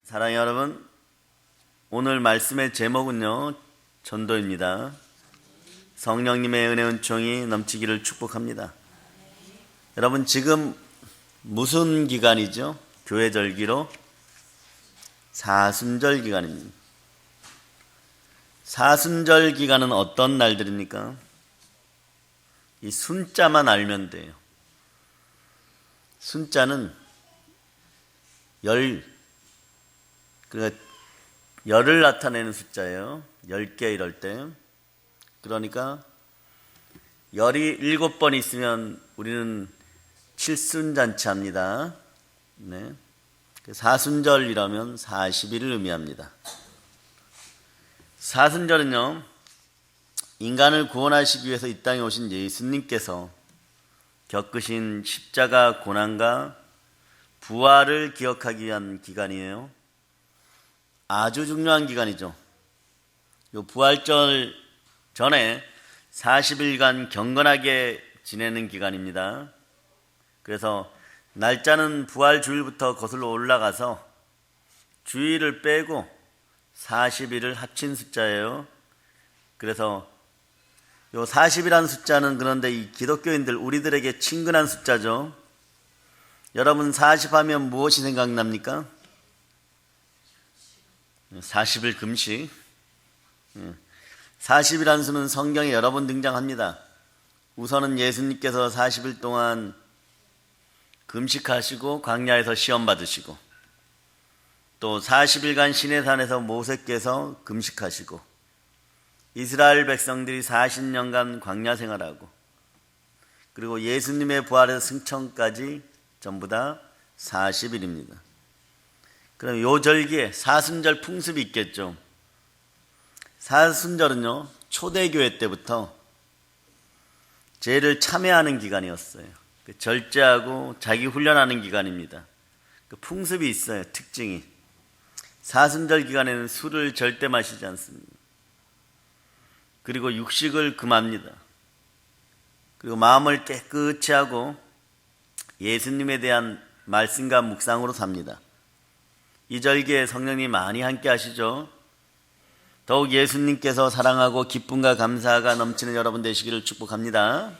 사랑하는 여러분, 오늘 말씀의 제목은요, 전도입니다. 성령님의 은혜 은총이 넘치기를 축복합니다. 여러분, 지금 무슨 기간이죠? 교회 절기로 사순절 기간입니다. 사순절 기간은 어떤 날들입니까? 이 순자만 알면 돼요. 순자는 그러니까 열을 나타내는 숫자예요. 10개 이럴 때. 그러니까 열이 7번 있으면 우리는 칠순잔치 합니다. 네. 사순절이라면 40일을 의미합니다. 사순절은요, 인간을 구원하시기 위해서 이 땅에 오신 예수님께서 겪으신 십자가 고난과 부활을 기억하기 위한 기간이에요. 아주 중요한 기간이죠. 요 부활절 전에 40일간 경건하게 지내는 기간입니다. 그래서 날짜는 부활 주일부터 거슬러 올라가서 주일을 빼고 40일을 합친 숫자예요. 그래서 요 40이라는 숫자는 그런데 이 기독교인들 우리들에게 친근한 숫자죠. 여러분 40 하면 무엇이 생각납니까? 40일 금식. 40이라는 수는 성경에 여러 번 등장합니다. 우선은 예수님께서 40일 동안 금식하시고 광야에서 시험 받으시고, 또 40일간 시내산에서 모세께서 금식하시고, 이스라엘 백성들이 40년간 광야 생활하고, 그리고 예수님의 부활에서 승천까지 전부 다 40일입니다. 그럼 요 절기에 사순절 풍습이 있겠죠. 사순절은요, 초대교회 때부터 죄를 참회하는 기간이었어요. 절제하고 자기 훈련하는 기간입니다. 그 풍습이 있어요. 특징이. 사순절 기간에는 술을 절대 마시지 않습니다. 그리고 육식을 금합니다. 그리고 마음을 깨끗이 하고 예수님에 대한 말씀과 묵상으로 삽니다. 이 절기에 성령님 많이 함께 하시죠. 더욱 예수님께서 사랑하고 기쁨과 감사가 넘치는 여러분 되시기를 축복합니다.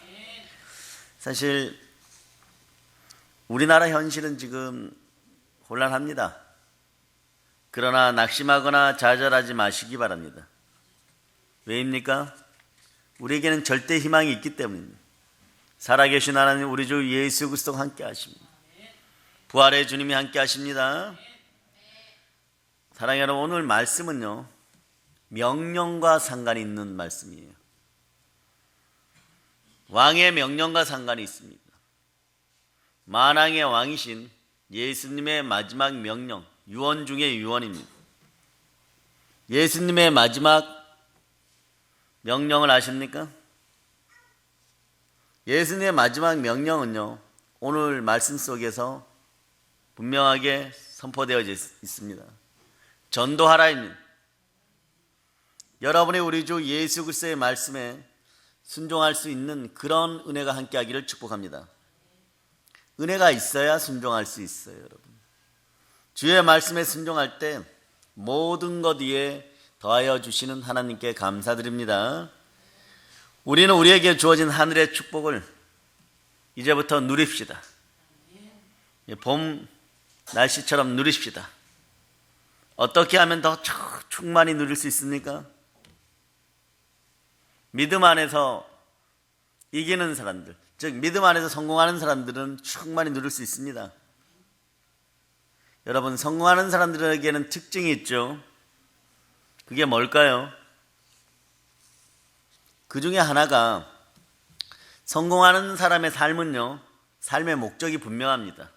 사실 우리나라 현실은 지금 혼란합니다. 그러나 낙심하거나 좌절하지 마시기 바랍니다. 왜입니까? 우리에게는 절대 희망이 있기 때문입니다. 살아계신 하나님 우리 주 예수 그리스도가 함께 하십니다. 부활의 주님이 함께 하십니다. 사랑하는 여러분, 오늘 말씀은요, 명령과 상관이 있는 말씀이에요. 왕의 명령과 상관이 있습니다. 만왕의 왕이신 예수님의 마지막 명령, 유언 중의 유언입니다. 예수님의 마지막 명령을 아십니까? 예수님의 마지막 명령은요, 오늘 말씀 속에서 분명하게 선포되어 있습니다. 전도하라입니다. 여러분의 우리 주 예수 그리스도의 말씀에 순종할 수 있는 그런 은혜가 함께하기를 축복합니다. 은혜가 있어야 순종할 수 있어요, 여러분. 주의 말씀에 순종할 때 모든 것 위에 더하여 주시는 하나님께 감사드립니다. 우리는 우리에게 주어진 하늘의 축복을 이제부터 누립시다. 봄 날씨처럼 누립시다. 어떻게 하면 더 충만히 누릴 수 있습니까? 믿음 안에서 이기는 사람들, 즉 믿음 안에서 성공하는 사람들은 충만히 누릴 수 있습니다. 여러분, 성공하는 사람들에게는 특징이 있죠. 그게 뭘까요? 그 중에 하나가, 성공하는 사람의 삶은요, 삶의 목적이 분명합니다.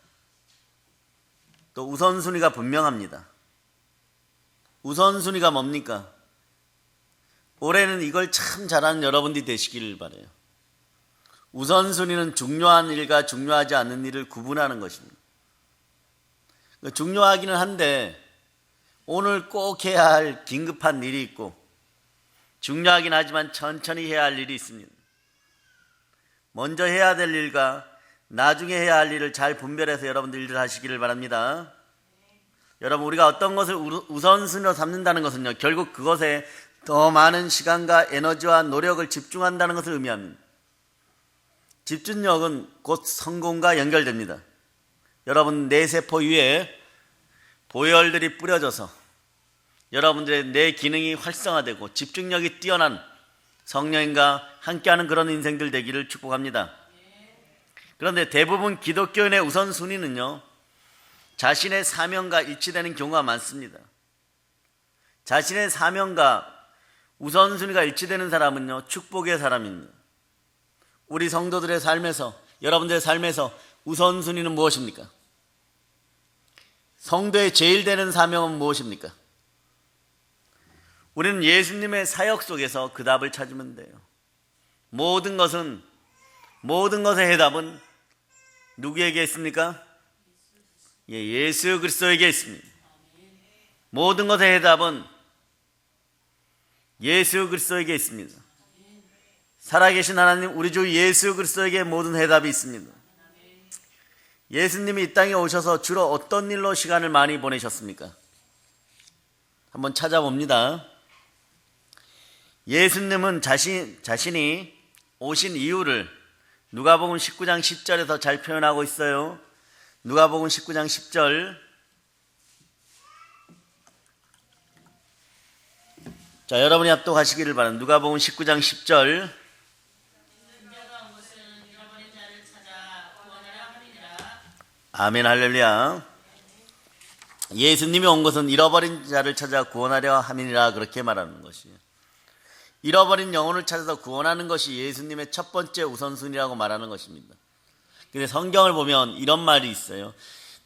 또 우선순위가 분명합니다. 우선순위가 뭡니까? 올해는 이걸 참 잘하는 여러분들이 되시기를 바라요. 우선순위는 중요한 일과 중요하지 않은 일을 구분하는 것입니다. 중요하기는 한데 오늘 꼭 해야 할 긴급한 일이 있고, 중요하긴 하지만 천천히 해야 할 일이 있습니다. 먼저 해야 될 일과 나중에 해야 할 일을 잘 분별해서 여러분들 일을 하시기를 바랍니다. 여러분, 우리가 어떤 것을 우선순위로 삼는다는 것은요, 결국 그것에 더 많은 시간과 에너지와 노력을 집중한다는 것을 의미합니다. 집중력은 곧 성공과 연결됩니다. 여러분, 뇌세포 위에 보혈들이 뿌려져서 여러분들의 뇌 기능이 활성화되고 집중력이 뛰어난 성령님과 함께하는 그런 인생들 되기를 축복합니다. 그런데 대부분 기독교인의 우선순위는요, 자신의 사명과 일치되는 경우가 많습니다. 자신의 사명과 우선순위가 일치되는 사람은요, 축복의 사람입니다. 우리 성도들의 삶에서, 여러분들의 삶에서 우선순위는 무엇입니까? 성도의 제일 되는 사명은 무엇입니까? 우리는 예수님의 사역 속에서 그 답을 찾으면 돼요. 모든 것의 해답은 누구에게 있습니까? 예수 그리스도에게 있습니다. 모든 것의 해답은 예수 그리스도에게 있습니다. 살아계신 하나님, 우리 주 예수 그리스도에게 모든 해답이 있습니다. 예수님이 이 땅에 오셔서 주로 어떤 일로 시간을 많이 보내셨습니까? 한번 찾아봅니다. 예수님은 자신이 오신 이유를 누가복음 19장 10절에서 잘 표현하고 있어요. 누가복음 19장 10절. 자, 여러분이 합독하시기를 바랍니다. 누가복음 19장 10절. 아멘, 할렐루야. 예수님이 온 것은 잃어버린 자를 찾아 구원하려 함이니라, 그렇게 말하는 것이에요. 잃어버린 영혼을 찾아서 구원하는 것이 예수님의 첫 번째 우선순위라고 말하는 것입니다. 근데 성경을 보면 이런 말이 있어요.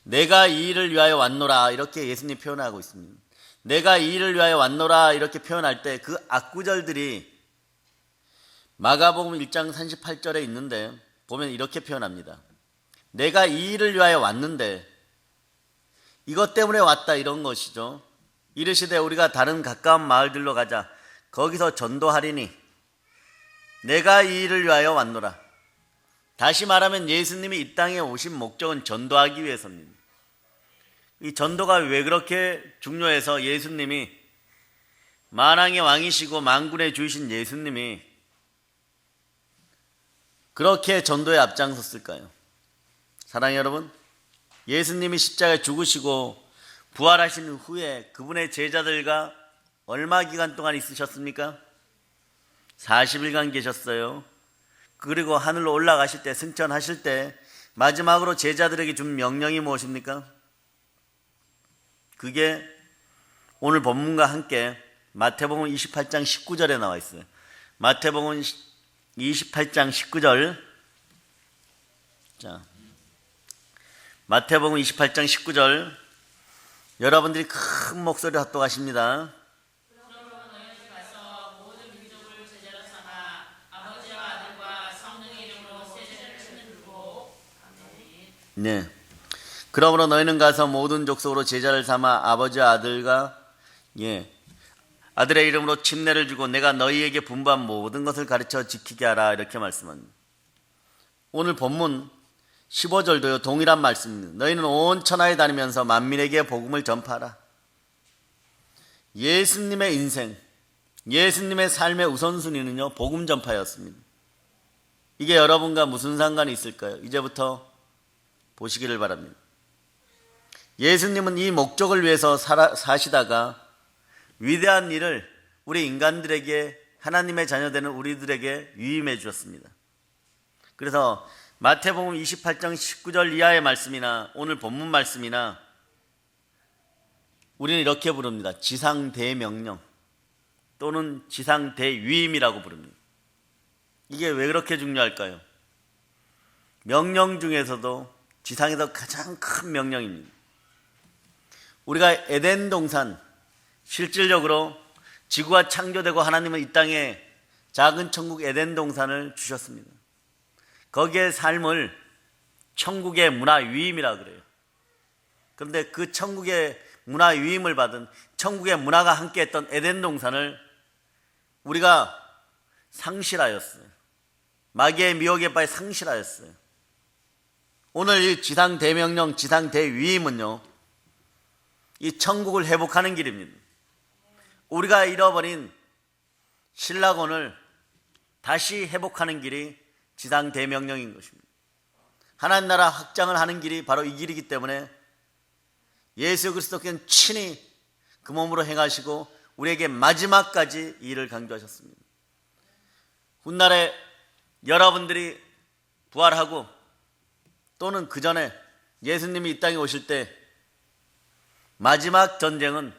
내가 이 일을 위하여 왔노라, 이렇게 예수님 표현하고 있습니다. 내가 이 일을 위하여 왔노라 이렇게 표현할 때 그 앞구절들이 마가복음 1장 38절에 있는데 보면 이렇게 표현합니다. 내가 이 일을 위하여 왔는데, 이것 때문에 왔다, 이런 것이죠. 이르시되 우리가 다른 가까운 마을들로 가자. 거기서 전도하리니 내가 이 일을 위하여 왔노라. 다시 말하면 예수님이 이 땅에 오신 목적은 전도하기 위해서입니다. 이 전도가 왜 그렇게 중요해서 예수님이, 만왕의 왕이시고 만군의 주이신 예수님이 그렇게 전도에 앞장섰을까요? 사랑하는 여러분, 예수님이 십자가에 죽으시고 부활하신 후에 그분의 제자들과 얼마 기간 동안 있으셨습니까? 40일간 계셨어요. 그리고 하늘로 올라가실 때, 승천하실 때 마지막으로 제자들에게 준 명령이 무엇입니까? 그게 오늘 본문과 함께 마태복음 28장 19절에 나와 있어요. 마태복음 28장 19절. 자, 마태복음 28장 19절. 여러분들이 큰 목소리로 합독하십니다. 네. 그러므로 너희는 가서 모든 족속으로 제자를 삼아 아버지와 아들과 아들의 이름으로 침례를 주고 내가 너희에게 분부한 모든 것을 가르쳐 지키게 하라, 이렇게 말씀합니다. 오늘 본문 15절도요 동일한 말씀입니다. 너희는 온 천하에 다니면서 만민에게 복음을 전파하라. 예수님의 인생, 예수님의 삶의 우선순위는요 복음 전파였습니다. 이게 여러분과 무슨 상관이 있을까요? 이제부터 보시기를 바랍니다. 예수님은 이 목적을 위해서 사시다가 위대한 일을 우리 인간들에게, 하나님의 자녀되는 우리들에게 위임해 주셨습니다. 그래서 마태복음 28장 19절 이하의 말씀이나 오늘 본문 말씀이나 우리는 이렇게 부릅니다. 지상대명령 또는 지상대위임이라고 부릅니다. 이게 왜 그렇게 중요할까요? 명령 중에서도 지상에서 가장 큰 명령입니다. 우리가 에덴 동산, 실질적으로 지구가 창조되고 하나님은 이 땅에 작은 천국 에덴 동산을 주셨습니다. 거기에 삶을 천국의 문화 위임이라 그래요. 그런데 그 천국의 문화 위임을 받은, 천국의 문화가 함께했던 에덴 동산을 우리가 상실하였어요. 마귀의 미혹에 빠져 상실하였어요. 오늘 이 지상대명령, 지상대위임은요 이 천국을 회복하는 길입니다. 우리가 잃어버린 신라곤을 다시 회복하는 길이 지상 대명령인 것입니다. 하나님 나라 확장을 하는 길이 바로 이 길이기 때문에 예수 그리스도께서는 친히 그 몸으로 행하시고 우리에게 마지막까지 이 일을 강조하셨습니다. 훗날에 여러분들이 부활하고 또는 그 전에 예수님이 이 땅에 오실 때 마지막 전쟁은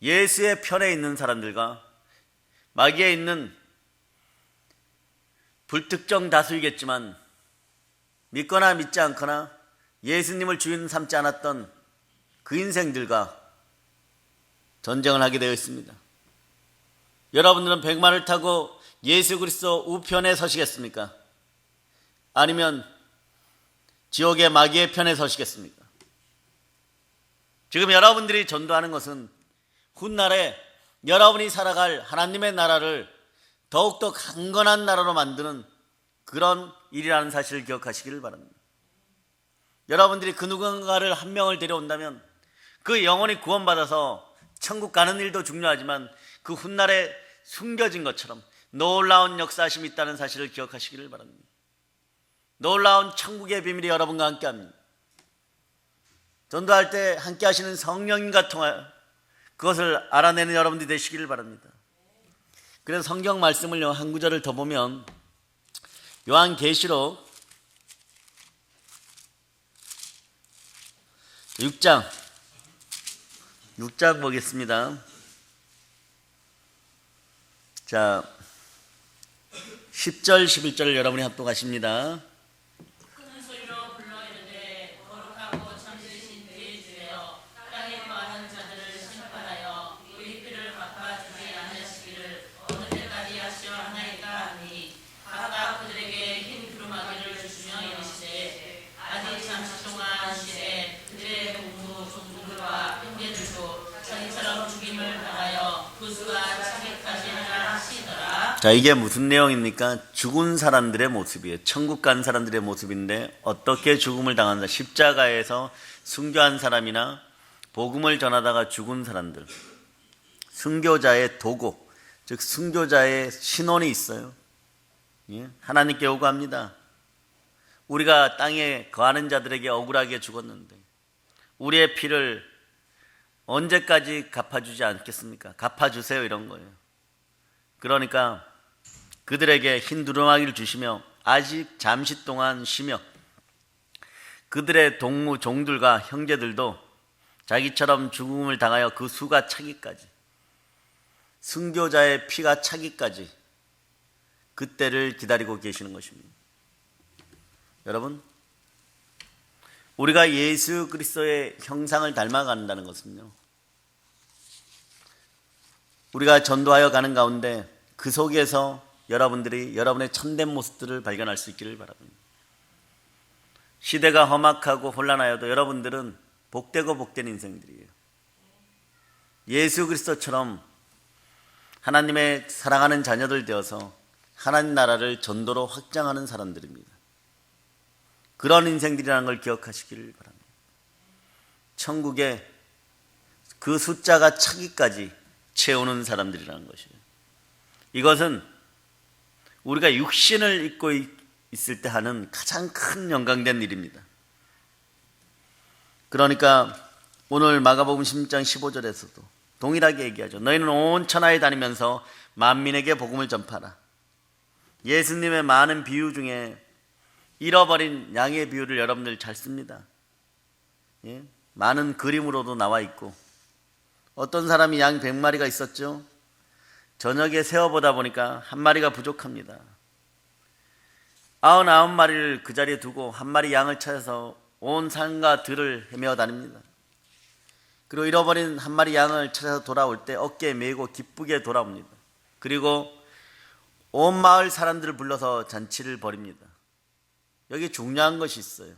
예수의 편에 있는 사람들과 마귀에 있는 불특정 다수이겠지만 믿거나 믿지 않거나 예수님을 주인 삼지 않았던 그 인생들과 전쟁을 하게 되어 있습니다. 여러분들은 백마를 타고 예수 그리스도 우편에 서시겠습니까? 아니면 지옥의 마귀의 편에 서시겠습니까? 지금 여러분들이 전도하는 것은 훗날에 여러분이 살아갈 하나님의 나라를 더욱더 강건한 나라로 만드는 그런 일이라는 사실을 기억하시기를 바랍니다. 여러분들이 그 누군가를 한 명을 데려온다면 그 영혼이 구원받아서 천국 가는 일도 중요하지만 그 훗날에 숨겨진 것처럼 놀라운 역사하심이 있다는 사실을 기억하시기를 바랍니다. 놀라운 천국의 비밀이 여러분과 함께합니다. 전도할 때 함께 하시는 성령님과 통하여 그것을 알아내는 여러분들이 되시기를 바랍니다. 그래서 성경 말씀을 한 구절을 더 보면 요한계시록 6장 보겠습니다. 자, 10절 11절을 여러분이 합독하십니다. 큰 소리로 불러 이르되 거룩하고 참되신 그의 주여 땅에 거하는 자들을 심판하여 우리 피를 갚아주지 않으시기를 어느 때까지 하시어 하나이까 하니 각각 그들에게 흰 두루마기를 주시며 이르시되 아직 잠시 동안 시에 그들의 동무 종들과 형제들도 자기처럼 죽임을 당하여 구수와 차기까지 하라 하시더라. 자, 이게 무슨 내용입니까? 죽은 사람들의 모습이에요. 천국 간 사람들의 모습인데 어떻게 죽음을 당한다? 십자가에서 순교한 사람이나 복음을 전하다가 죽은 사람들, 순교자의 도고, 즉 순교자의 신원이 있어요. 예? 하나님께 요구합니다. 우리가 땅에 거하는 자들에게 억울하게 죽었는데 우리의 피를 언제까지 갚아주지 않겠습니까? 갚아주세요, 이런 거예요. 그러니까 그들에게 흰 두루마기를 주시며 아직 잠시 동안 쉬며 그들의 동무 종들과 형제들도 자기처럼 죽음을 당하여 그 수가 차기까지, 순교자의 피가 차기까지 그때를 기다리고 계시는 것입니다. 여러분, 우리가 예수 그리스도의 형상을 닮아간다는 것은요, 우리가 전도하여 가는 가운데 그 속에서 여러분들이 여러분의 참된 모습들을 발견할 수 있기를 바랍니다. 시대가 험악하고 혼란하여도 여러분들은 복되고 복된 인생들이에요. 예수 그리스도처럼 하나님의 사랑하는 자녀들 되어서 하나님 나라를 전도로 확장하는 사람들입니다. 그런 인생들이라는 걸 기억하시기를 바랍니다. 천국에 그 숫자가 차기까지 채우는 사람들이라는 것이에요. 이것은 우리가 육신을 입고 있을 때 하는 가장 큰 영광된 일입니다. 그러니까 오늘 마가복음 16장 15절에서도 동일하게 얘기하죠. 너희는 온 천하에 다니면서 만민에게 복음을 전파하라. 예수님의 많은 비유 중에 잃어버린 양의 비유를 여러분들 잘 씁니다. 예? 많은 그림으로도 나와 있고, 어떤 사람이 양 100마리가 있었죠. 저녁에 세어보다 보니까 한 마리가 부족합니다. 99마리를 그 자리에 두고 한 마리 양을 찾아서 온 산과 들을 헤매어 다닙니다. 그리고 잃어버린 한 마리 양을 찾아서 돌아올 때 어깨에 메고 기쁘게 돌아옵니다. 그리고 온 마을 사람들을 불러서 잔치를 벌입니다. 여기 중요한 것이 있어요.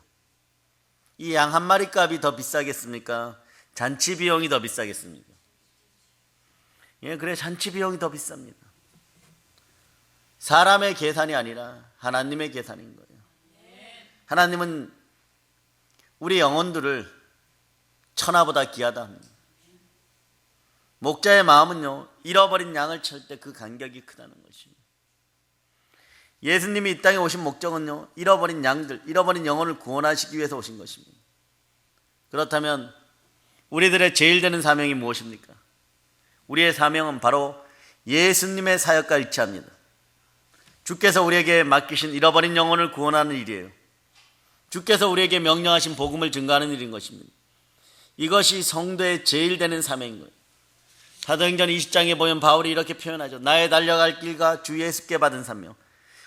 이 양 한 마리 값이 더 비싸겠습니까? 잔치 비용이 더 비싸겠습니까? 예, 그래, 잔치 비용이 더 비쌉니다. 사람의 계산이 아니라 하나님의 계산인 거예요. 하나님은 우리 영혼들을 천하보다 귀하다 합니다. 목자의 마음은요, 잃어버린 양을 찾을 때 그 간격이 크다는 것입니다. 예수님이 이 땅에 오신 목적은요, 잃어버린 양들, 잃어버린 영혼을 구원하시기 위해서 오신 것입니다. 그렇다면 우리들의 제일 되는 사명이 무엇입니까? 우리의 사명은 바로 예수님의 사역과 일치합니다. 주께서 우리에게 맡기신 잃어버린 영혼을 구원하는 일이에요. 주께서 우리에게 명령하신 복음을 증거하는 일인 것입니다. 이것이 성도의 제일 되는 사명인 거예요. 사도행전 20장에 보면 바울이 이렇게 표현하죠. 나의 달려갈 길과 주 예수께 받은 사명,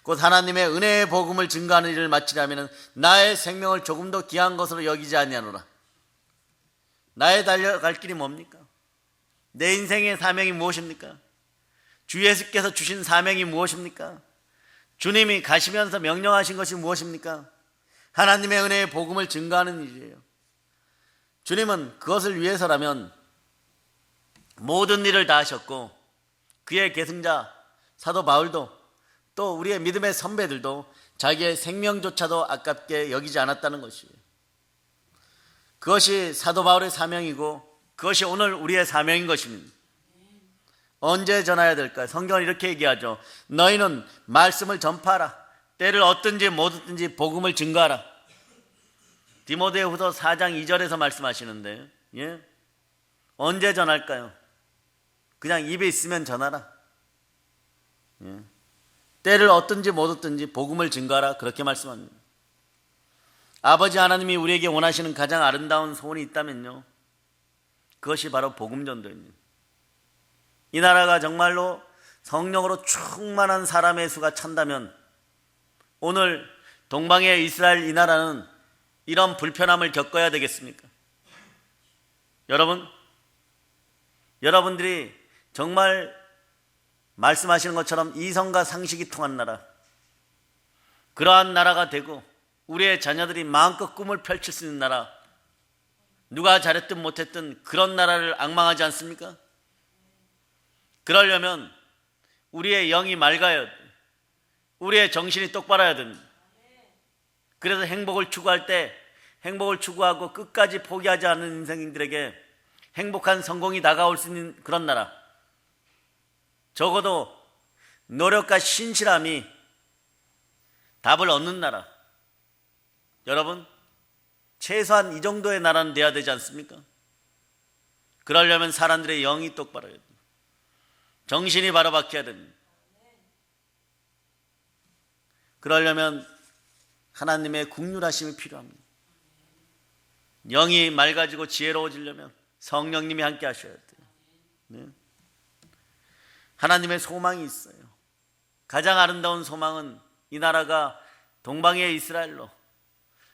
곧 하나님의 은혜의 복음을 증거하는 일을 마치려면 나의 생명을 조금 더 귀한 것으로 여기지 아니하노라. 나의 달려갈 길이 뭡니까? 내 인생의 사명이 무엇입니까? 주 예수께서 주신 사명이 무엇입니까? 주님이 가시면서 명령하신 것이 무엇입니까? 하나님의 은혜의 복음을 증거하는 일이에요. 주님은 그것을 위해서라면 모든 일을 다 하셨고, 그의 계승자 사도 바울도 또 우리의 믿음의 선배들도 자기의 생명조차도 아깝게 여기지 않았다는 것이에요. 그것이 사도 바울의 사명이고 그것이 오늘 우리의 사명인 것입니다. 언제 전해야 될까요? 성경은 이렇게 얘기하죠. 너희는 말씀을 전파하라. 때를 얻든지 못 얻든지 복음을 증거하라. 디모데후서 4장 2절에서 말씀하시는데, 언제 전할까요? 그냥 입에 있으면 전하라. 때를 얻든지 못 얻든지 복음을 증거하라. 그렇게 말씀합니다. 아버지 하나님이 우리에게 원하시는 가장 아름다운 소원이 있다면요, 그것이 바로 복음 전도입니다. 이 나라가 정말로 성령으로 충만한 사람의 수가 찬다면 오늘 동방의 이스라엘 이 나라는 이런 불편함을 겪어야 되겠습니까? 여러분들이 정말 말씀하시는 것처럼 이성과 상식이 통한 나라, 그러한 나라가 되고 우리의 자녀들이 마음껏 꿈을 펼칠 수 있는 나라, 누가 잘했든 못했든 그런 나라를 앙망하지 않습니까? 그러려면 우리의 영이 맑아야 돼. 우리의 정신이 똑바라야 됩니다. 그래서 행복을 추구할 때 행복을 추구하고 끝까지 포기하지 않는 인생인들에게 행복한 성공이 다가올 수 있는 그런 나라, 적어도 노력과 신실함이 답을 얻는 나라, 여러분 최소한 이 정도의 나라는 돼야 되지 않습니까? 그러려면 사람들의 영이 똑바로 해야 됩니다. 정신이 바로 박혀야 됩니다. 그러려면 하나님의 국률하심이 필요합니다. 영이 맑아지고 지혜로워지려면 성령님이 함께 하셔야 돼요. 네. 하나님의 소망이 있어요. 가장 아름다운 소망은 이 나라가 동방의 이스라엘로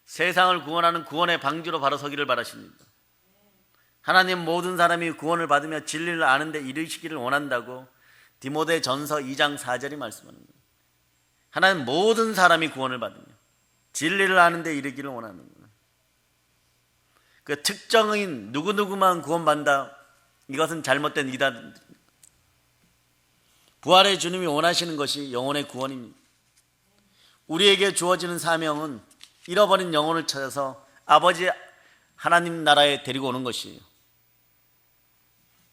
세상을 구원하는 구원의 방주로 바로 서기를 바라십니다. 하나님 모든 사람이 구원을 받으며 진리를 아는 데 이르시기를 원한다고 디모데전서 2장 4절이 말씀하는 거예요. 하나님 모든 사람이 구원을 받으며 진리를 아는 데 이르기를 원하는 거예요. 그 특정인 누구누구만 구원받는다, 이것은 잘못된 이단입니다. 부활의 주님이 원하시는 것이 영혼의 구원입니다. 우리에게 주어지는 사명은 잃어버린 영혼을 찾아서 아버지 하나님 나라에 데리고 오는 것이에요.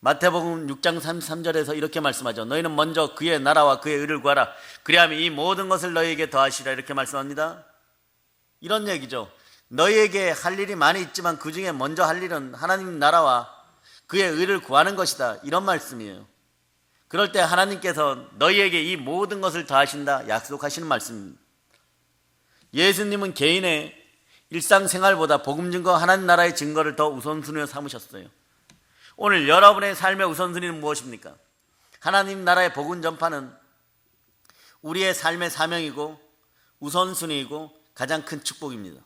마태복음 6장 33절에서 이렇게 말씀하죠. 너희는 먼저 그의 나라와 그의 의를 구하라. 그리하면 이 모든 것을 너희에게 더하시라. 이렇게 말씀합니다. 이런 얘기죠. 너희에게 할 일이 많이 있지만 그 중에 먼저 할 일은 하나님 나라와 그의 의를 구하는 것이다. 이런 말씀이에요. 그럴 때 하나님께서 너희에게 이 모든 것을 더하신다 약속하시는 말씀입니다. 예수님은 개인의 일상생활보다 복음 증거, 하나님 나라의 증거를 더 우선순위로 삼으셨어요. 오늘 여러분의 삶의 우선순위는 무엇입니까? 하나님 나라의 복음 전파는 우리의 삶의 사명이고 우선순위이고 가장 큰 축복입니다.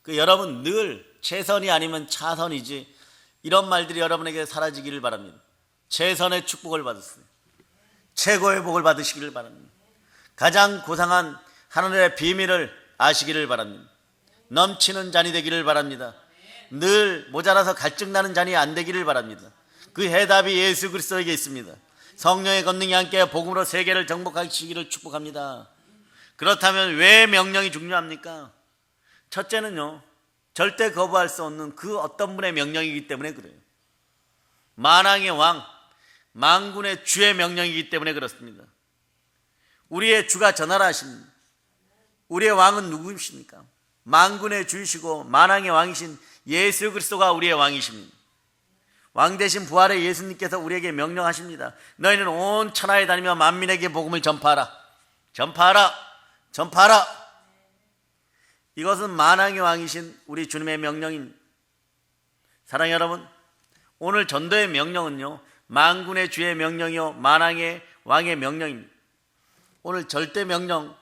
여러분 늘 최선이 아니면 차선이지, 이런 말들이 여러분에게 사라지기를 바랍니다. 최선의 축복을 받으세요. 최고의 복을 받으시기를 바랍니다. 가장 고상한 하늘의 비밀을 아시기를 바랍니다. 넘치는 잔이 되기를 바랍니다. 늘 모자라서 갈증나는 잔이 안 되기를 바랍니다. 그 해답이 예수 그리스도에게 있습니다. 성령의 권능이 함께 복음으로 세계를 정복하시기를 축복합니다. 그렇다면 왜 명령이 중요합니까? 첫째는요, 절대 거부할 수 없는 그 어떤 분의 명령이기 때문에 그래요. 만왕의 왕, 만군의 주의 명령이기 때문에 그렇습니다. 우리의 주가 전하라 하십니다. 우리의 왕은 누구십니까? 만군의 주이시고 만왕의 왕이신 예수 그리스도가 우리의 왕이십니다. 왕 대신 부활의 예수님께서 우리에게 명령하십니다. 너희는 온 천하에 다니며 만민에게 복음을 전파하라. 전파하라. 전파하라. 이것은 만왕의 왕이신 우리 주님의 명령입니다. 사랑하는 여러분, 오늘 전도의 명령은요, 만군의 주의 명령이요 만왕의 왕의 명령입니다. 오늘 절대 명령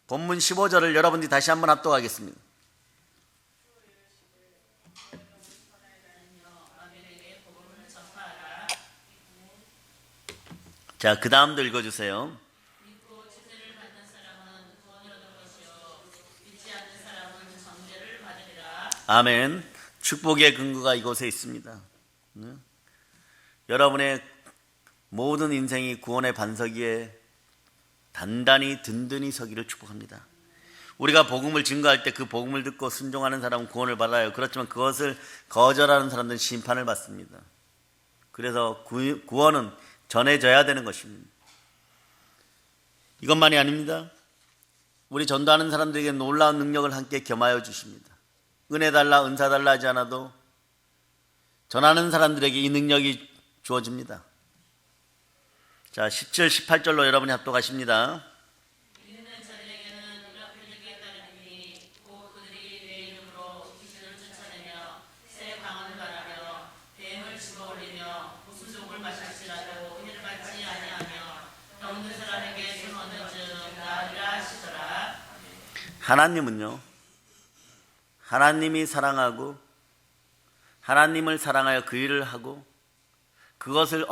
본문 15절을 여러분들이 다시 한번 합독하겠습니다. 자, 그 다음도 읽어주세요. 아멘. 축복의 근거가 이곳에 있습니다. 여러분의 모든 인생이 구원의 반석 위에 단단히 든든히 서기를 축복합니다. 우리가 복음을 증거할 때 그 복음을 듣고 순종하는 사람은 구원을 받아요. 그렇지만 그것을 거절하는 사람들은 심판을 받습니다. 그래서 구원은 전해져야 되는 것입니다. 이것만이 아닙니다. 우리 전도하는 사람들에게 놀라운 능력을 함께 겸하여 주십니다. 은혜 달라 은사 달라 하지 않아도 전하는 사람들에게 이 능력이 주어집니다. 자, 17, 18절로 여러분이 합독하십니다. 하나님은요, 하나님이 사랑하고 하나님을 사랑하여 그 일을 하고 그것을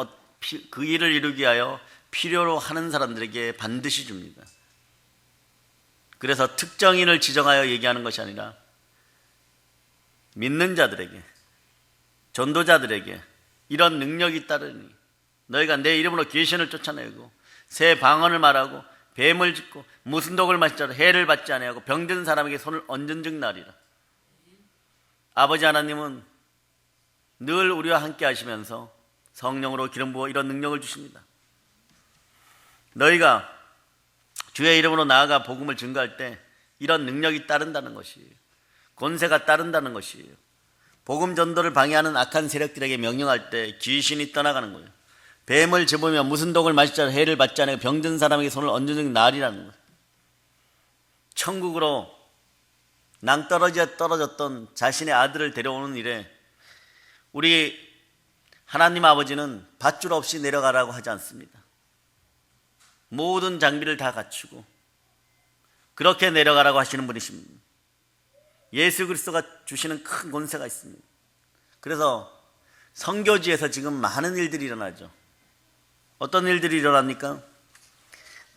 그 일을 이루기 위하여 필요로 하는 사람들에게 반드시 줍니다. 그래서 특정인을 지정하여 얘기하는 것이 아니라 믿는 자들에게, 전도자들에게 이런 능력이 따르니 너희가 내 이름으로 귀신을 쫓아내고 새 방언을 말하고 뱀을 짚고 무슨 독을 마시자도 해를 받지 아니하고 병든 사람에게 손을 얹은 즉 나리라. 아버지 하나님은 늘 우리와 함께 하시면서 성령으로 기름 부어 이런 능력을 주십니다. 너희가 주의 이름으로 나아가 복음을 증거할 때 이런 능력이 따른다는 것이에요. 권세가 따른다는 것이에요. 복음 전도를 방해하는 악한 세력들에게 명령할 때 귀신이 떠나가는 거예요. 뱀을 집으며 무슨 독을 마시자 해를 받지 않고 병든 사람에게 손을 얹은 즉 나리라는 거예요. 천국으로 낭떠러지에 떨어졌던 자신의 아들을 데려오는 일에 우리 하나님 아버지는 밧줄 없이 내려가라고 하지 않습니다. 모든 장비를 다 갖추고 그렇게 내려가라고 하시는 분이십니다. 예수 그리스도가 주시는 큰 권세가 있습니다. 그래서 선교지에서 지금 많은 일들이 일어나죠. 어떤 일들이 일어납니까?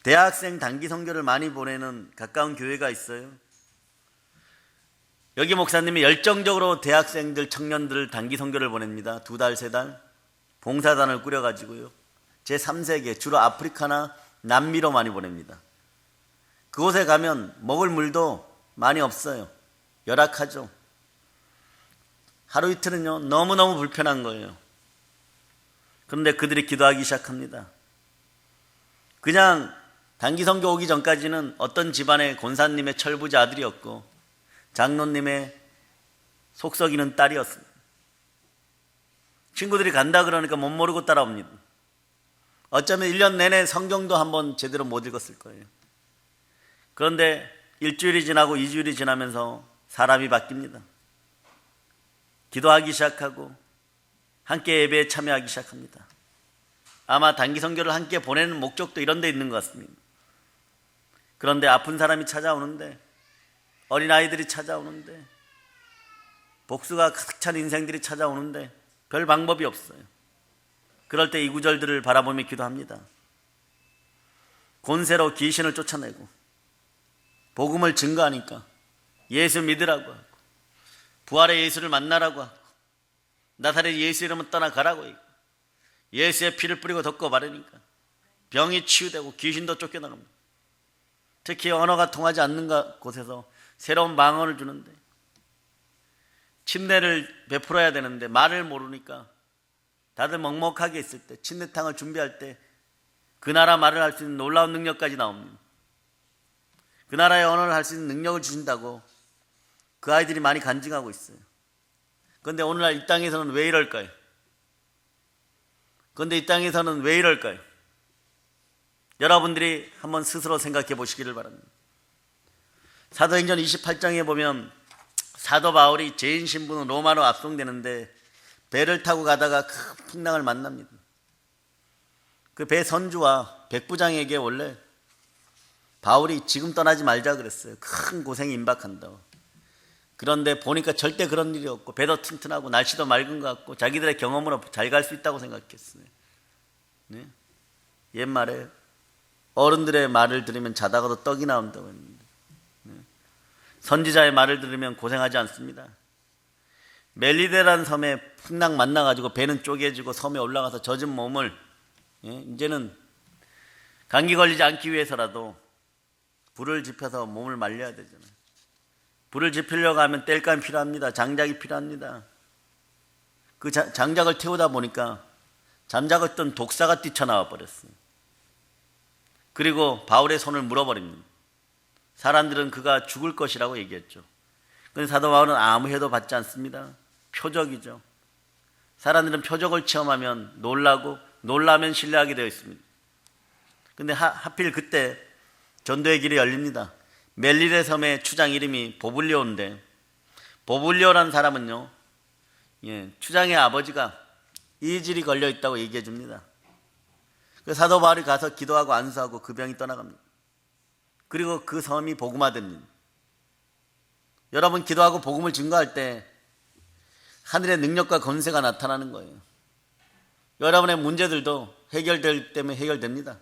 대학생 단기 선교를 많이 보내는 가까운 교회가 있어요. 여기 목사님이 열정적으로 대학생들, 청년들을 단기 선교를 보냅니다. 2달, 3달 봉사단을 꾸려가지고요. 제3세계, 주로 아프리카나 남미로 많이 보냅니다. 그곳에 가면 먹을 물도 많이 없어요. 열악하죠. 하루 이틀은요 너무너무 불편한 거예요. 그런데 그들이 기도하기 시작합니다. 그냥 단기 선교 오기 전까지는 어떤 집안의 권사님의 철부지 아들이었고 장로님의 속썩이는 딸이었습니다. 친구들이 간다 그러니까 못 모르고 따라옵니다. 어쩌면 1년 내내 성경도 한번 제대로 못 읽었을 거예요. 그런데 일주일이 지나고 2주일이 지나면서 사람이 바뀝니다. 기도하기 시작하고 함께 예배에 참여하기 시작합니다. 아마 단기 선교를 함께 보내는 목적도 이런 데 있는 것 같습니다. 그런데 아픈 사람이 찾아오는데, 어린아이들이 찾아오는데, 복수가 가득 찬 인생들이 찾아오는데 별 방법이 없어요. 그럴 때 이 구절들을 바라보며 기도합니다. 권세로 귀신을 쫓아내고 복음을 증거하니까 예수 믿으라고 하고 부활의 예수를 만나라고 하고 나사렛 예수 이름은 떠나가라고 하고 예수의 피를 뿌리고 덮고 바르니까 병이 치유되고 귀신도 쫓겨나갑니다. 특히 언어가 통하지 않는 곳에서 새로운 방언을 주는데 침례를 베풀어야 되는데 말을 모르니까 다들 먹먹하게 있을 때 침례탕을 준비할 때 그 나라 말을 할 수 있는 놀라운 능력까지 나옵니다. 그 나라의 언어를 할 수 있는 능력을 주신다고 그 아이들이 많이 간증하고 있어요. 그런데 오늘날 이 땅에서는 왜 이럴까요? 여러분들이 한번 스스로 생각해 보시기를 바랍니다. 사도행전 28장에 보면 사도 바울이 죄인 신분은 로마로 압송되는데 배를 타고 가다가 큰 풍랑을 만납니다. 그 배 선주와 백부장에게 원래 바울이 지금 떠나지 말자 그랬어요. 큰 고생이 임박한다고. 그런데 보니까 절대 그런 일이 없고 배도 튼튼하고 날씨도 맑은 것 같고 자기들의 경험으로 잘 갈 수 있다고 생각했어요. 네? 옛말에 어른들의 말을 들으면 자다가도 떡이 나온다고 했는데, 네? 선지자의 말을 들으면 고생하지 않습니다. 멜리데라는 섬에 풍랑 만나가지고 배는 쪼개지고 섬에 올라가서 젖은 몸을, 이제는 감기 걸리지 않기 위해서라도 불을 지펴서 몸을 말려야 되잖아요. 불을 지피려고 하면 땔감이 필요합니다. 장작이 필요합니다. 그 장작을 태우다 보니까 잠자고 있던 독사가 뛰쳐나와 버렸어요. 그리고 바울의 손을 물어버립니다. 사람들은 그가 죽을 것이라고 얘기했죠. 그런데 사도 바울은 아무 해도 받지 않습니다. 표적이죠. 사람들은 표적을 체험하면 놀라면 신뢰하게 되어 있습니다. 그런데 하필 그때 전도의 길이 열립니다. 멜리데 섬의 추장 이름이 보블리오인데, 보블리오라는 사람은요, 추장의 아버지가 이질이 걸려 있다고 얘기해 줍니다. 그 사도 바울이 가서 기도하고 안수하고 그 병이 떠나갑니다. 그리고 그 섬이 복음화됩니다. 여러분, 기도하고 복음을 증거할 때 하늘의 능력과 권세가 나타나는 거예요. 여러분의 문제들도 해결될 때문에 해결됩니다.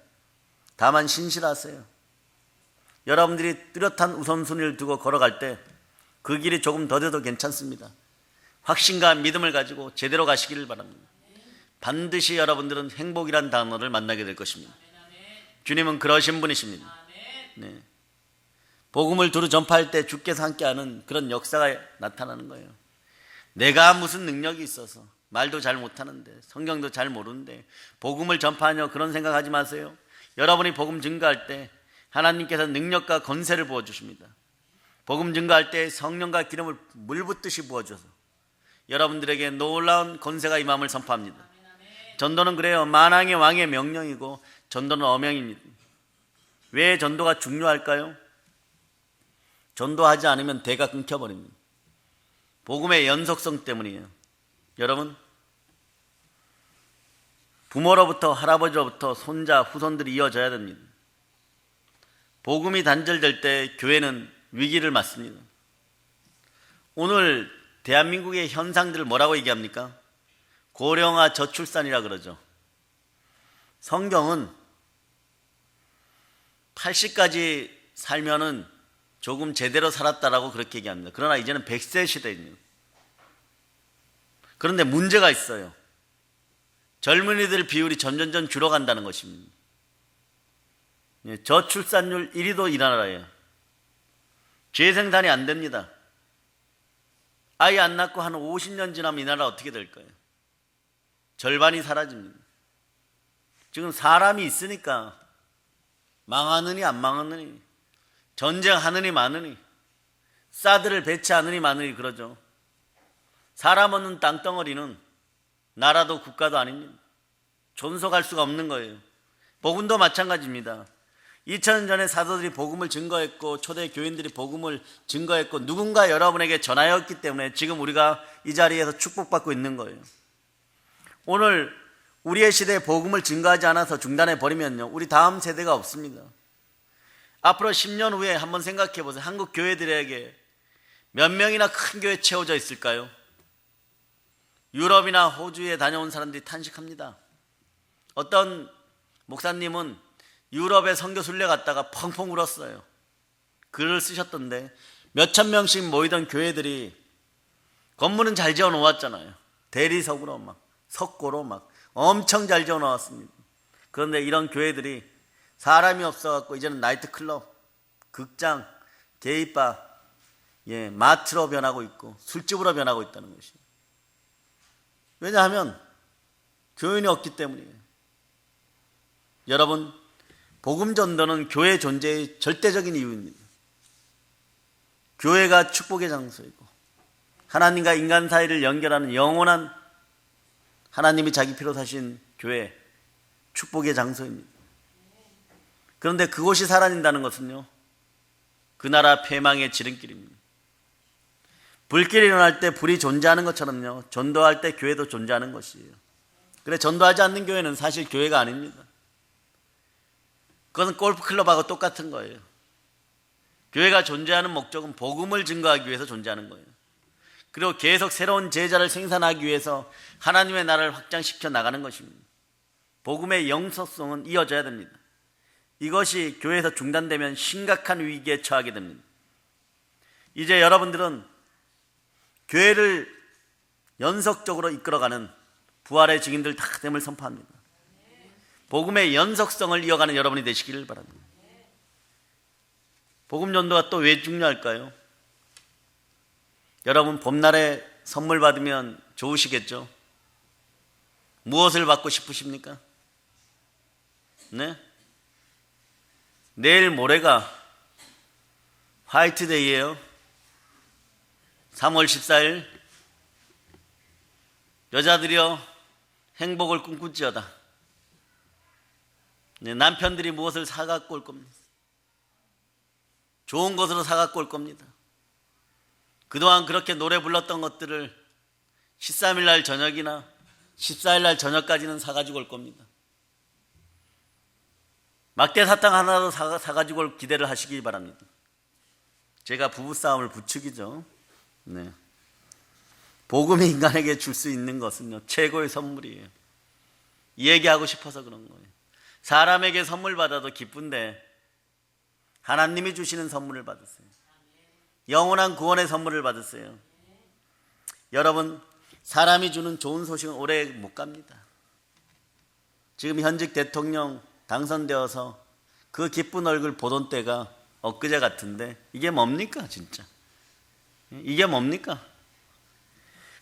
다만 신실하세요. 여러분들이 뚜렷한 우선순위를 두고 걸어갈 때 그 길이 조금 더뎌도 괜찮습니다. 확신과 믿음을 가지고 제대로 가시기를 바랍니다. 반드시 여러분들은 행복이란 단어를 만나게 될 것입니다. 주님은 그러신 분이십니다. 네. 복음을 두루 전파할 때 주께서 함께하는 그런 역사가 나타나는 거예요. 내가 무슨 능력이 있어서 말도 잘 못하는데 성경도 잘 모르는데 복음을 전파하냐, 그런 생각하지 마세요. 여러분이 복음 증거할 때 하나님께서 능력과 권세를 부어주십니다. 복음 증거할 때 성령과 기름을 물붓듯이 부어줘서 여러분들에게 놀라운 권세가 임함을 선포합니다. 전도는 그래요. 만왕의 왕의 명령이고 전도는 어명입니다. 왜 전도가 중요할까요? 전도하지 않으면 대가 끊겨버립니다. 복음의 연속성 때문이에요. 여러분, 부모로부터 할아버지로부터 손자, 후손들이 이어져야 됩니다. 복음이 단절될 때 교회는 위기를 맞습니다. 오늘 대한민국의 현상들을 뭐라고 얘기합니까? 고령화 저출산이라 그러죠. 성경은 80까지 살면은 조금 제대로 살았다라고 그렇게 얘기합니다. 그러나 이제는 100세 시대입니다. 그런데 문제가 있어요. 젊은이들 비율이 점점 줄어간다는 것입니다. 저출산율 1위도 이 나라예요. 재생산이 안 됩니다. 아이 안 낳고 한 50년 지나면 이 나라 어떻게 될까요? 절반이 사라집니다. 지금 사람이 있으니까 망하느니 안 망하느니, 전쟁하느니 마느니, 사드를 배치하느니 마느니 그러죠. 사람 없는 땅덩어리는 나라도 국가도 아닙니다. 존속할 수가 없는 거예요. 복음도 마찬가지입니다. 2000년 전에 사도들이 복음을 증거했고 초대 교인들이 복음을 증거했고 누군가 여러분에게 전하였기 때문에 지금 우리가 이 자리에서 축복받고 있는 거예요. 오늘 우리의 시대에 복음을 증거하지 않아서 중단해 버리면요, 우리 다음 세대가 없습니다. 앞으로 10년 후에 한번 생각해 보세요. 한국 교회들에게 몇 명이나 큰 교회 채워져 있을까요? 유럽이나 호주에 다녀온 사람들이 탄식합니다. 어떤 목사님은 유럽에 선교 순례 갔다가 펑펑 울었어요. 글을 쓰셨던데 몇천 명씩 모이던 교회들이 건물은 잘 지어 놓았잖아요. 대리석으로 막 석고로 막 엄청 잘 지어 놓았습니다. 그런데 이런 교회들이 사람이 없어갖고 이제는 나이트클럽, 극장, 게이바 마트로 변하고 있고 술집으로 변하고 있다는 것이에요. 왜냐하면 교인이 없기 때문이에요. 여러분, 복음 전도는 교회 존재의 절대적인 이유입니다. 교회가 축복의 장소이고 하나님과 인간 사이를 연결하는 영원한 하나님이 자기 피로 사신 교회, 축복의 장소입니다. 그런데 그곳이 사라진다는 것은요, 그 나라 폐망의 지름길입니다. 불길이 일어날 때 불이 존재하는 것처럼요, 전도할 때 교회도 존재하는 것이에요. 그래, 전도하지 않는 교회는 사실 교회가 아닙니다. 그것은 골프클럽하고 똑같은 거예요. 교회가 존재하는 목적은 복음을 증거하기 위해서 존재하는 거예요. 그리고 계속 새로운 제자를 생산하기 위해서 하나님의 나라를 확장시켜 나가는 것입니다. 복음의 영속성은 이어져야 됩니다. 이것이 교회에서 중단되면 심각한 위기에 처하게 됩니다. 이제 여러분들은 교회를 연속적으로 이끌어가는 부활의 증인들 다 됨을 선포합니다. 복음의 연속성을 이어가는 여러분이 되시기를 바랍니다. 복음 전도가 또 왜 중요할까요? 여러분, 봄날에 선물 받으면 좋으시겠죠? 무엇을 받고 싶으십니까? 네? 내일 모레가 화이트데이예요. 3월 14일. 여자들이여 행복을 꿈꾸지어다. 네, 남편들이 무엇을 사갖고 올 겁니다. 좋은 것으로 사갖고 올 겁니다. 그동안 그렇게 노래 불렀던 것들을 13일 날 저녁이나 14일 날 저녁까지는 사가지고 올 겁니다. 막대 사탕 하나도 사가지고 올 기대를 하시기 바랍니다. 제가 부부싸움을 부추기죠. 네. 복음이 인간에게 줄 수 있는 것은요, 최고의 선물이에요. 이 얘기하고 싶어서 그런 거예요. 사람에게 선물 받아도 기쁜데 하나님이 주시는 선물을 받으세요. 영원한 구원의 선물을 받으세요. 여러분, 사람이 주는 좋은 소식은 오래 못 갑니다. 지금 현직 대통령 당선되어서 그 기쁜 얼굴 보던 때가 엊그제 같은데 이게 뭡니까 진짜? 이게 뭡니까?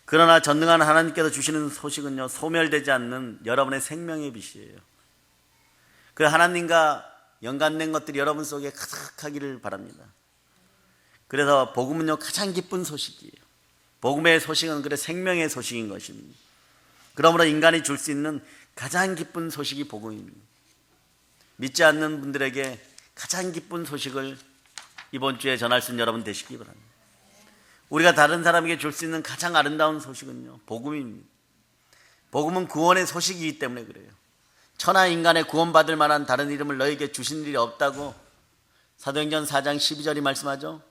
그러나 전능한 하나님께서 주시는 소식은요, 소멸되지 않는 여러분의 생명의 빛이에요. 그 하나님과 연관된 것들이 여러분 속에 가득하기를 바랍니다. 그래서 복음은요, 가장 기쁜 소식이에요. 복음의 소식은 그래 생명의 소식인 것입니다. 그러므로 인간이 줄 수 있는 가장 기쁜 소식이 복음입니다. 믿지 않는 분들에게 가장 기쁜 소식을 이번 주에 전할 수 있는 여러분 되시기 바랍니다. 우리가 다른 사람에게 줄 수 있는 가장 아름다운 소식은요, 복음입니다. 복음은 구원의 소식이기 때문에 그래요. 천하 인간의 구원받을 만한 다른 이름을 너에게 주신 일이 없다고 사도행전 4장 12절이 말씀하죠.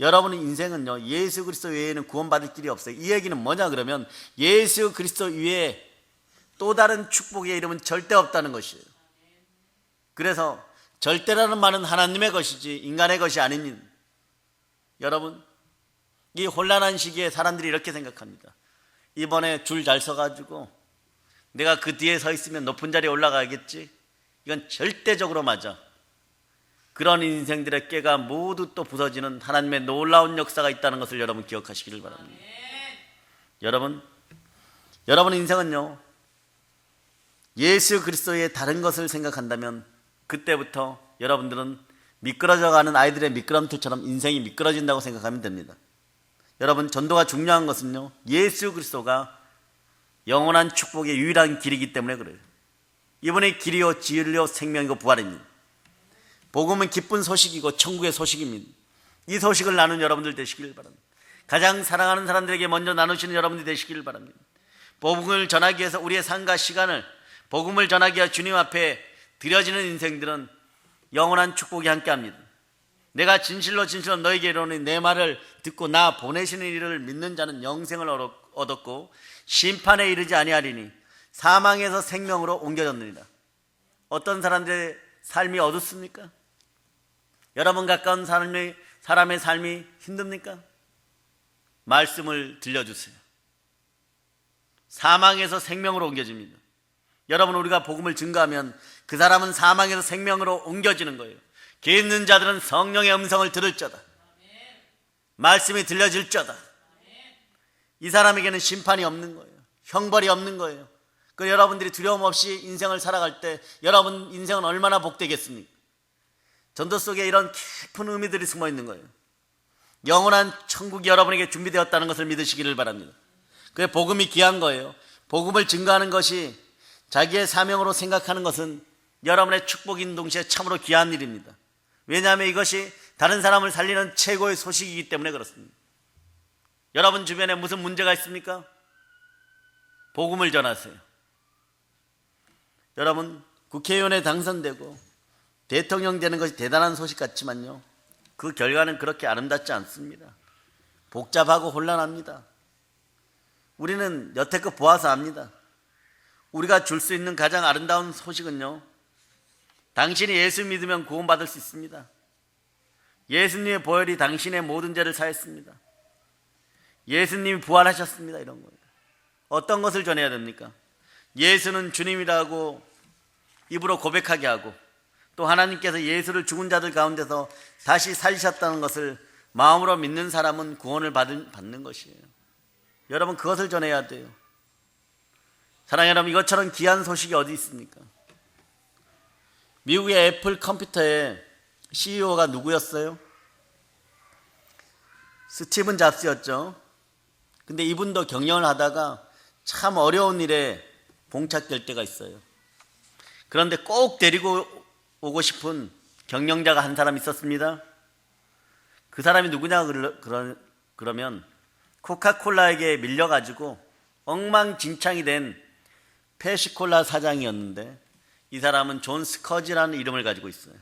여러분의 인생은요, 예수 그리스도 외에는 구원받을 길이 없어요. 이 얘기는 뭐냐 그러면 예수 그리스도 위에 또 다른 축복의 이름은 절대 없다는 것이에요. 그래서 절대라는 말은 하나님의 것이지 인간의 것이 아닙니다. 여러분, 이 혼란한 시기에 사람들이 이렇게 생각합니다. 이번에 줄 잘 서가지고 내가 그 뒤에 서 있으면 높은 자리에 올라가겠지. 이건 절대적으로 맞아. 그런 인생들의 깨가 모두 또 부서지는 하나님의 놀라운 역사가 있다는 것을 여러분 기억하시기를 바랍니다. 여러분 인생은요, 예수 그리스도의 다른 것을 생각한다면 그때부터 여러분들은 미끄러져가는 아이들의 미끄럼틀처럼 인생이 미끄러진다고 생각하면 됩니다. 여러분, 전도가 중요한 것은요, 예수 그리스도가 영원한 축복의 유일한 길이기 때문에 그래요. 이분의 길이요 진리요 생명이고 부활입니다. 복음은 기쁜 소식이고 천국의 소식입니다. 이 소식을 나눈 여러분들 되시길 바랍니다. 가장 사랑하는 사람들에게 먼저 나누시는 여러분들이 되시길 바랍니다. 복음을 전하기 위해서 우리의 삶과 시간을 복음을 전하기 위해 주님 앞에 드려지는 인생들은 영원한 축복이 함께합니다. 내가 진실로 너에게 이르노니 내 말을 듣고 나 보내시는 이를 믿는 자는 영생을 얻었고 심판에 이르지 아니하리니 사망에서 생명으로 옮겨졌느니라. 어떤 사람들의 삶이 어둡습니까? 여러분 가까운 사람의 삶이 힘듭니까? 말씀을 들려주세요. 사망에서 생명으로 옮겨집니다. 여러분, 우리가 복음을 증거하면 그 사람은 사망에서 생명으로 옮겨지는 거예요. 귀 있는 자들은 성령의 음성을 들을 자다. 말씀이 들려질지어다. 이 사람에게는 심판이 없는 거예요. 형벌이 없는 거예요. 그 여러분들이 두려움 없이 인생을 살아갈 때 여러분 인생은 얼마나 복되겠습니까? 전도 속에 이런 깊은 의미들이 숨어 있는 거예요. 영원한 천국이 여러분에게 준비되었다는 것을 믿으시기를 바랍니다. 그게 복음이 귀한 거예요. 복음을 증거하는 것이 자기의 사명으로 생각하는 것은 여러분의 축복인 동시에 참으로 귀한 일입니다. 왜냐하면 이것이 다른 사람을 살리는 최고의 소식이기 때문에 그렇습니다. 여러분 주변에 무슨 문제가 있습니까? 복음을 전하세요. 여러분 국회의원에 당선되고 대통령 되는 것이 대단한 소식 같지만요, 그 결과는 그렇게 아름답지 않습니다. 복잡하고 혼란합니다. 우리는 여태껏 보아서 압니다. 우리가 줄 수 있는 가장 아름다운 소식은요, 당신이 예수 믿으면 구원받을 수 있습니다. 예수님의 보혈이 당신의 모든 죄를 사했습니다. 예수님이 부활하셨습니다. 이런 거예요. 어떤 것을 전해야 됩니까? 예수는 주님이라고 입으로 고백하게 하고, 또 하나님께서 예수를 죽은 자들 가운데서 다시 살리셨다는 것을 마음으로 믿는 사람은 구원을 받는 것이에요. 여러분 그것을 전해야 돼요. 사랑하는 여러분, 이것처럼 귀한 소식이 어디 있습니까? 미국의 애플 컴퓨터의 CEO가 누구였어요? 스티븐 잡스였죠. 근데 이분도 경영을 하다가 참 어려운 일에 봉착될 때가 있어요. 그런데 꼭 데리고 오고 싶은 경영자가 한 사람 있었습니다. 그 사람이 누구냐 그러면 코카콜라에게 밀려가지고 엉망진창이 된 페시콜라 사장이었는데, 이 사람은 존 스커지라는 이름을 가지고 있어요.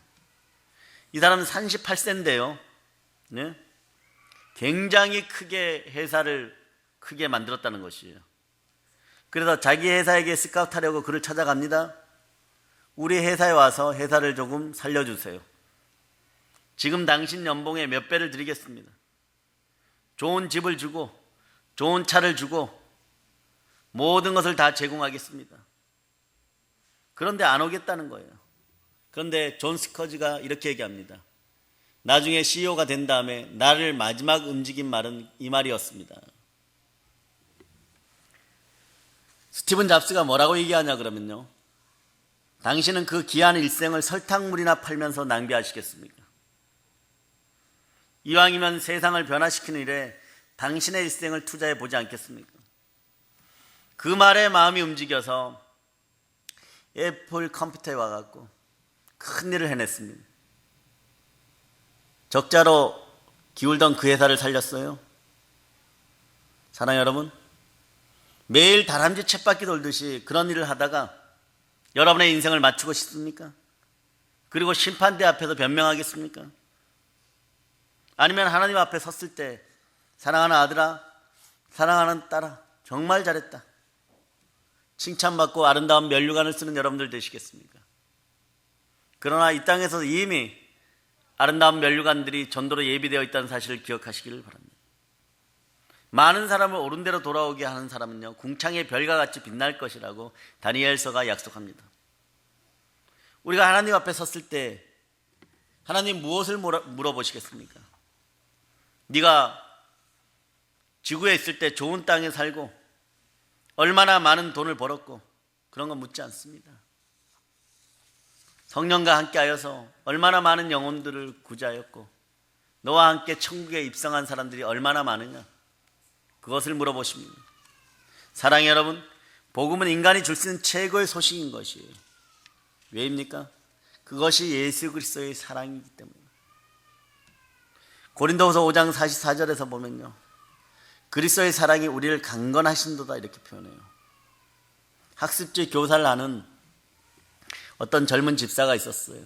이 사람은 38세인데요. 네? 굉장히 크게 회사를 크게 만들었다는 것이에요. 그래서 자기 회사에게 스카우트하려고 그를 찾아갑니다. 우리 회사에 와서 회사를 조금 살려주세요. 지금 당신 연봉의 몇 배를 드리겠습니다. 좋은 집을 주고 좋은 차를 주고 모든 것을 다 제공하겠습니다. 그런데 안 오겠다는 거예요. 그런데 존 스커지가 이렇게 얘기합니다. 나중에 CEO가 된 다음에 나를 마지막 움직인 말은 이 말이었습니다. 스티븐 잡스가 뭐라고 얘기하냐 그러면요, 당신은 그 귀한 일생을 설탕물이나 팔면서 낭비하시겠습니까? 이왕이면 세상을 변화시키는 일에 당신의 일생을 투자해 보지 않겠습니까? 그 말에 마음이 움직여서 애플 컴퓨터에 와갖고 큰 일을 해냈습니다. 적자로 기울던 그 회사를 살렸어요. 사랑하는 여러분, 매일 다람쥐 쳇바퀴 돌듯이 그런 일을 하다가 여러분의 인생을 맞추고 싶습니까? 그리고 심판대 앞에서 변명하겠습니까? 아니면 하나님 앞에 섰을 때 사랑하는 아들아, 사랑하는 딸아, 정말 잘했다, 칭찬받고 아름다운 면류관을 쓰는 여러분들 되시겠습니까? 그러나 이 땅에서 이미 아름다운 면류관들이 전도로 예비되어 있다는 사실을 기억하시기를 바랍니다. 많은 사람을 옳은 대로 돌아오게 하는 사람은요, 궁창의 별과 같이 빛날 것이라고 다니엘서가 약속합니다. 우리가 하나님 앞에 섰을 때 하나님 무엇을 물어보시겠습니까? 네가 지구에 있을 때 좋은 땅에 살고 얼마나 많은 돈을 벌었고 그런 거 묻지 않습니다. 성령과 함께 하여서 얼마나 많은 영혼들을 구제하였고 너와 함께 천국에 입성한 사람들이 얼마나 많으냐, 그것을 물어보십니다. 사랑의 여러분, 복음은 인간이 줄 수 있는 최고의 소식인 것이에요. 왜입니까? 그것이 예수 그리스도의 사랑이기 때문입니다. 고린도후서 5장 44절에서 보면요, 그리스도의 사랑이 우리를 강건하신도다 이렇게 표현해요. 학습지 교사를 하는 어떤 젊은 집사가 있었어요.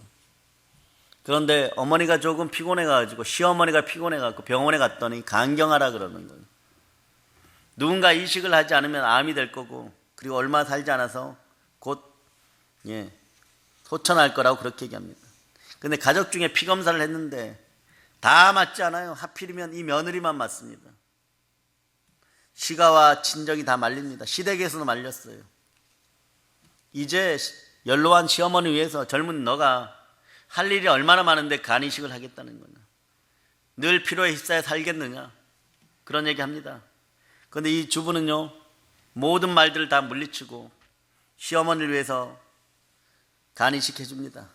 그런데 어머니가 조금 피곤해가지고, 시어머니가 피곤해가지고 병원에 갔더니 간경하라 그러는 거예요. 누군가 이식을 하지 않으면 암이 될 거고, 그리고 얼마 살지 않아서 곧 소천할 거라고 그렇게 얘기합니다. 근데 가족 중에 피검사를 했는데 다 맞지 않아요. 하필이면 이 며느리만 맞습니다. 시가와 친정이 다 말립니다. 시댁에서도 말렸어요. 이제 연로한 시어머니 위해서 젊은 너가 할 일이 얼마나 많은데 간이식을 하겠다는 거냐. 늘 피로에 휩싸여 살겠느냐, 그런 얘기합니다. 그런데 이 주부는요, 모든 말들을 다 물리치고 시어머니를 위해서 간 이식해 줍니다.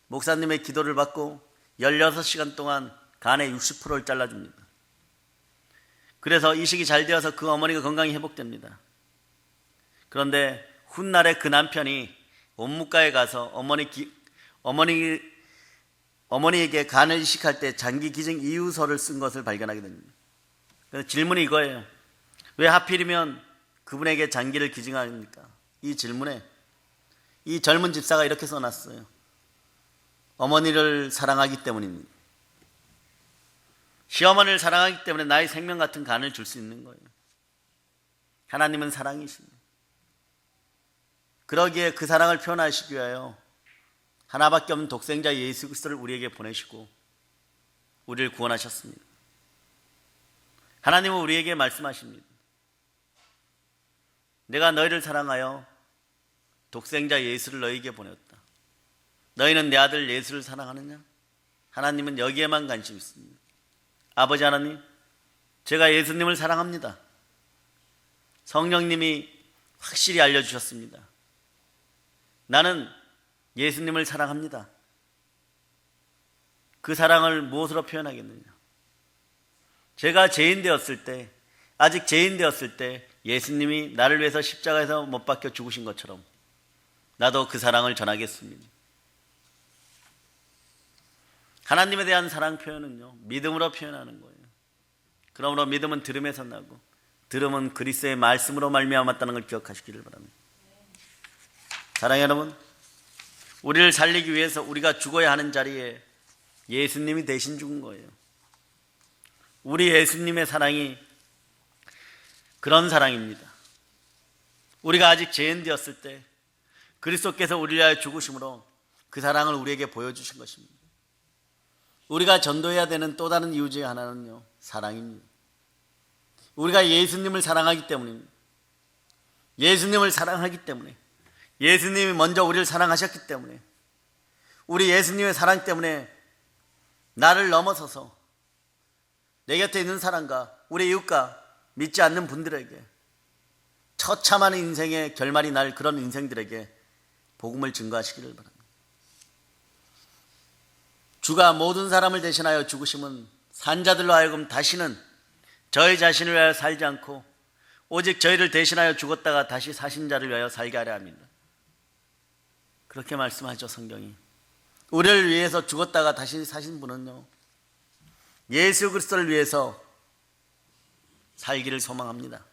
목사님의 기도를 받고 16시간 동안 간의 60%를 잘라줍니다. 그래서 이식이 잘 되어서 그 어머니가 건강히 회복됩니다. 그런데 훗날에 그 남편이 온무가에 가서 어머니에게 간을 이식할 때 장기 기증 이유서를 쓴 것을 발견하게 됩니다. 그래서 질문이 이거예요. 왜 하필이면 그분에게 장기를 기증합니까? 이 질문에 이 젊은 집사가 이렇게 써놨어요. 어머니를 사랑하기 때문입니다. 시어머니를 사랑하기 때문에 나의 생명 같은 간을 줄 수 있는 거예요. 하나님은 사랑이십니다. 그러기에 그 사랑을 표현하시기 위하여 하나밖에 없는 독생자 예수 그리스도를 우리에게 보내시고 우리를 구원하셨습니다. 하나님은 우리에게 말씀하십니다. 내가 너희를 사랑하여 독생자 예수를 너희에게 보냈다. 너희는 내 아들 예수를 사랑하느냐? 하나님은 여기에만 관심이 있습니다. 아버지 하나님, 제가 예수님을 사랑합니다. 성령님이 확실히 알려주셨습니다. 나는 예수님을 사랑합니다. 그 사랑을 무엇으로 표현하겠느냐? 제가 죄인 되었을 때, 아직 죄인 되었을 때 예수님이 나를 위해서 십자가에서 못 박혀 죽으신 것처럼 나도 그 사랑을 전하겠습니다. 하나님에 대한 사랑 표현은요, 믿음으로 표현하는 거예요. 그러므로 믿음은 들음에서 나고 들음은 그리스도의 말씀으로 말미암았다는 걸 기억하시기를 바랍니다. 사랑하는 여러분, 우리를 살리기 위해서 우리가 죽어야 하는 자리에 예수님이 대신 죽은 거예요. 우리 예수님의 사랑이 그런 사랑입니다. 우리가 아직 죄인 되었을 때 그리스도께서 우리를 위하여 죽으심으로 그 사랑을 우리에게 보여주신 것입니다. 우리가 전도해야 되는 또 다른 이유 중에 하나는요, 사랑입니다. 우리가 예수님을 사랑하기 때문입니다. 예수님을 사랑하기 때문에, 예수님이 먼저 우리를 사랑하셨기 때문에, 우리 예수님의 사랑 때문에 나를 넘어서서 내 곁에 있는 사람과 우리 이웃과 믿지 않는 분들에게, 처참한 인생의 결말이 날 그런 인생들에게 복음을 증거하시기를 바랍니다. 주가 모든 사람을 대신하여 죽으심은 산자들로 하여금 다시는 저희 자신을 위하여 살지 않고 오직 저희를 대신하여 죽었다가 다시 사신 자를 위하여 살게 하려 합니다. 그렇게 말씀하죠, 성경이. 우리를 위해서 죽었다가 다시 사신 분은요, 예수 그리스도를 위해서 살기를 소망합니다.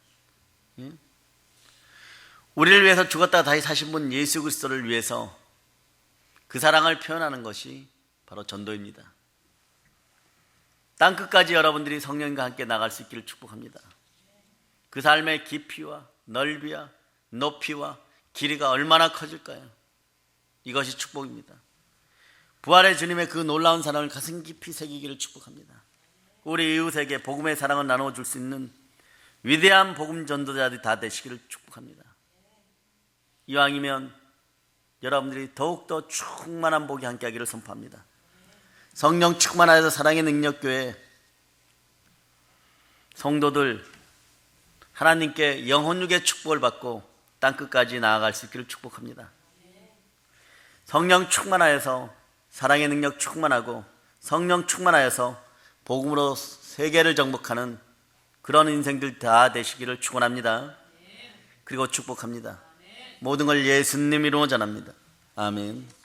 우리를 위해서 죽었다가 다시 사신 분 예수 그리스도를 위해서 그 사랑을 표현하는 것이 바로 전도입니다. 땅끝까지 여러분들이 성령과 함께 나갈 수 있기를 축복합니다. 그 삶의 깊이와 넓이와 높이와 길이가 얼마나 커질까요? 이것이 축복입니다. 부활의 주님의 그 놀라운 사랑을 가슴 깊이 새기기를 축복합니다. 우리 이웃에게 복음의 사랑을 나눠줄 수 있는 위대한 복음 전도자들이 다 되시기를 축복합니다. 이왕이면 여러분들이 더욱더 충만한 복이 함께하기를 선포합니다. 성령 충만하여서 사랑의 능력교회 성도들 하나님께 영혼육의 축복을 받고 땅끝까지 나아갈 수 있기를 축복합니다. 성령 충만하여서 사랑의 능력 충만하고 성령 충만하여서 복음으로 세계를 정복하는 그런 인생들 다 되시기를 축원합니다. 그리고 축복합니다. 모든 걸 예수님 이름으로 전합니다. 아멘.